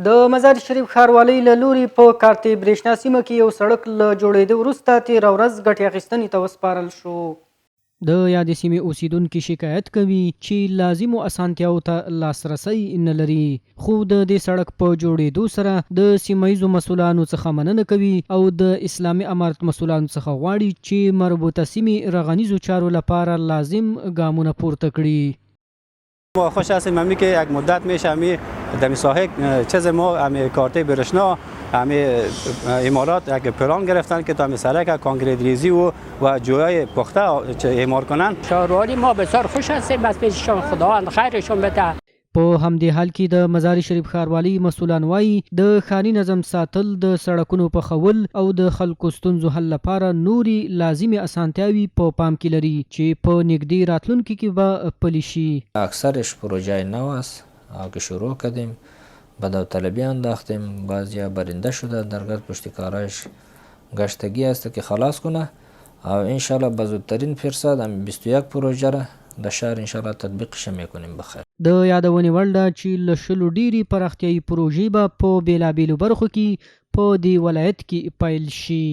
د مزار شریف ښاروالۍ له لوري په کارتې برېښنا سیمه کې یو سړک له جوړېدو وروسته تېره ورځ ګټې اخیستنې ته وسپارل شو. د یادې سیمې اوسیدونکي شکایت کوي چې لازمو اسانتیاوو ته لاسرسی نه لري، خو د دې سړک په جوړېدو سره د سیمه ییزو مسؤلانو څخه مننه کوي او د اسلامي امارت مسؤلانو څخه غواړي چې مربوطه سیمې رغنیزو چارو لپاره لازم ګامونه پورته کړي. ما خوش هستیم همی که یک مدت میشه همی در این ساحه چیز ما همی کارت برشنا همی امارات یک پلان گرفتن که تا همی سرک کانکریت ریزی و جویای پخته اعمار کنن. شهرواری ما بسیار خوش هستیم از پیششون، خداوند خیرشون بده. په همدې حال کې د مزار شریف ښاروالۍ مسؤلان وایي د ښاري نظم ساتل، د سړکونو پخول او د خلکو ستونزو حل لپاره نوري لازمي اسانتیاوي په پام کې لري چې په نږدې راتلونکي کې به پلي شي. اکثرش پروژه نو است که شروع کردیم به داوطلبی انداختیم، بعضیا برنده شده در پشت کارش گشتگی است که خلاص کنه او انشالله به زودترین فرصت هم 21 پروژه را د شهر انشالله تطبیقش میکنیم بخیر. د یادونې وړ ده چې له 100 ډیرې پراختیایي پروژې به په بیلابیلو برخو کې په دې ولایت کې پیل شي.